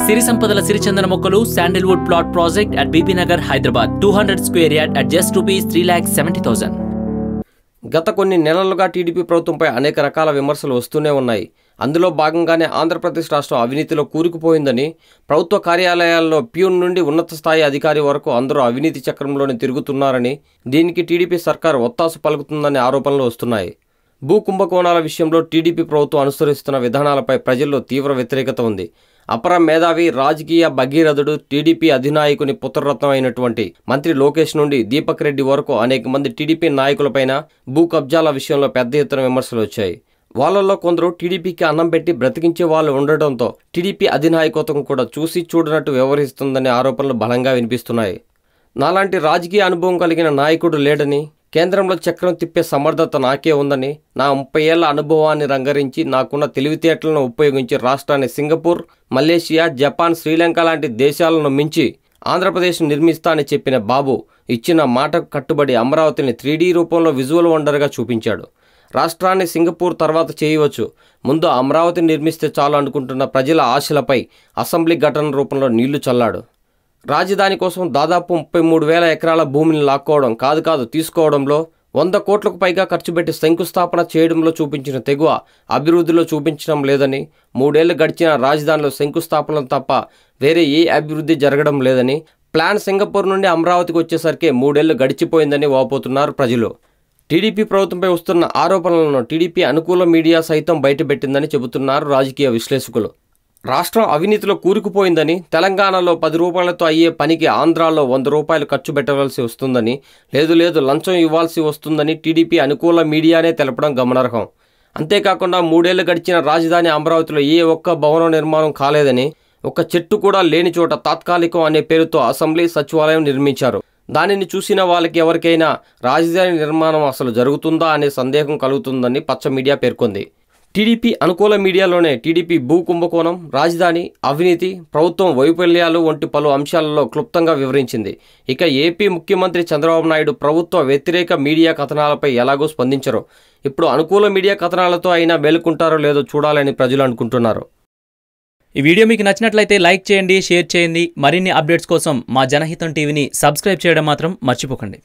సిరి సంపదల సిరిచందన మొక్కలు Sandalwood plot project at BP Nagar, Hyderabad. 200 square yard at just ₹3,70,000. గత కొన్ని నెలలుగా టీడీపీ ప్రభుత్వంపై అనేక రకాల విమర్శలు వస్తూనే ఉన్నాయి. అందులో భాగంగానే ఆంధ్రప్రదేశ్ రాష్ట్రం అవినీతిలో కూరుకుపోయిందని, ప్రభుత్వ కార్యాలయాల్లో ప్యూన్ నుండి ఉన్నత స్థాయి అధికారి వరకు అందరూ అవినీతి చక్రంలోనే తిరుగుతున్నారని, దీనికి టీడీపీ సర్కారు ఒత్తాసు పలుకుతుందనే ఆరోపణలు వస్తున్నాయి. భూ కుంభకోణాల విషయంలో టీడీపీ ప్రభుత్వం అనుసరిస్తున్న విధానాలపై ప్రజల్లో తీవ్ర వ్యతిరేకత ఉంది. అపర మేధావి, రాజకీయ భగీరథుడు, టీడీపీ అధినాయకుని పుత్రరత్నం అయినటువంటి మంత్రి లోకేష్ నుండి దీపక్ రెడ్డి వరకు అనేక మంది టీడీపీ నాయకులపైన భూ కబ్జాల విషయంలో పెద్ద ఎత్తున విమర్శలు వచ్చాయి. వాళ్ళల్లో కొందరు టీడీపీకి అన్నం పెట్టి బ్రతికించే వాళ్ళు ఉండటంతో టీడీపీ అధినాయకత్వం కూడా చూసి చూడనట్టు వ్యవహరిస్తుందనే ఆరోపణలు బలంగా వినిపిస్తున్నాయి. నాలాంటి రాజకీయ అనుభవం కలిగిన నాయకుడు లేడని, కేంద్రంలో చక్రం తిప్పే సమర్థత నాకే ఉందని, నా 30 ఏళ్ల అనుభవాన్ని రంగరించి నాకున్న తెలివితేటలను ఉపయోగించి రాష్ట్రాన్ని సింగపూర్, మలేషియా, జపాన్, శ్రీలంక లాంటి దేశాలను మించి ఆంధ్రప్రదేశ్ నిర్మిస్తా అని చెప్పిన బాబు ఇచ్చిన మాటకు కట్టుబడి అమరావతిని 3D రూపంలో విజువల్ వండర్గా చూపించాడు. రాష్ట్రాన్ని సింగపూర్ తర్వాత చేయవచ్చు, ముందు అమరావతి నిర్మిస్తే చాలు అనుకుంటున్న ప్రజల ఆశలపై అసెంబ్లీ ఘటన రూపంలో నీళ్లు చల్లాడు. రాజధాని కోసం దాదాపు 33,000 ఎకరాల భూమిని లాక్కోవడం కాదు తీసుకోవడంలో 100 కోట్లకు పైగా ఖర్చు పెట్టి శంకుస్థాపన చేయడంలో చూపించిన తెగువ అభివృద్ధిలో చూపించడం లేదని, 3 ఏళ్లు గడిచిన రాజధానిలో శంకుస్థాపన తప్ప వేరే ఏ అభివృద్ధి జరగడం లేదని, ప్లాన్ సింగపూర్ నుండి అమరావతికి వచ్చేసరికి 3 ఏళ్లు గడిచిపోయిందని వాపోతున్నారు ప్రజలు. టీడీపీ ప్రభుత్వంపై వస్తున్న ఆరోపణలను టీడీపీ అనుకూల మీడియా సైతం బయటపెట్టిందని చెబుతున్నారు రాజకీయ విశ్లేషకులు. రాష్ట్రం అవినీతిలో కూరుకుపోయిందని, తెలంగాణలో 10 రూపాయలతో అయ్యే పనికి ఆంధ్రాలో 100 రూపాయలు ఖర్చు పెట్టవలసి వస్తుందని, లేదు లంచం ఇవ్వాల్సి వస్తుందని టీడీపీ అనుకూల మీడియానే తెలపడం గమనార్హం. అంతేకాకుండా 3 ఏళ్లు గడిచిన రాజధాని అమరావతిలో ఏ ఒక్క భవన నిర్మాణం కాలేదని, ఒక్క చెట్టు కూడా లేని చోట తాత్కాలికం అనే పేరుతో అసెంబ్లీ, సచివాలయం నిర్మించారు. దానిని చూసిన వాళ్ళకి ఎవరికైనా రాజధాని నిర్మాణం అసలు జరుగుతుందా అనే సందేహం కలుగుతుందని పచ్చ మీడియా పేర్కొంది. టీడీపీ అనుకూల మీడియాలోనే టీడీపీ భూ కుంభకోణం, రాజధాని, అవినీతి, ప్రభుత్వం వైఫల్యాలు వంటి పలు అంశాలలో క్లుప్తంగా వివరించింది. ఇక ఏపీ ముఖ్యమంత్రి చంద్రబాబు నాయుడు ప్రభుత్వ వ్యతిరేక మీడియా కథనాలపై ఎలాగో స్పందించరు. ఇప్పుడు అనుకూల మీడియా కథనాలతో అయినా మేలుకుంటారో లేదో చూడాలని ప్రజలు అనుకుంటున్నారు. ఈ వీడియో మీకు నచ్చినట్లయితే లైక్ చేయండి, షేర్ చేయండి. మరిన్ని అప్డేట్స్ కోసం మా జనహితం టీవీని సబ్స్క్రైబ్ చేయడం మాత్రం మర్చిపోకండి.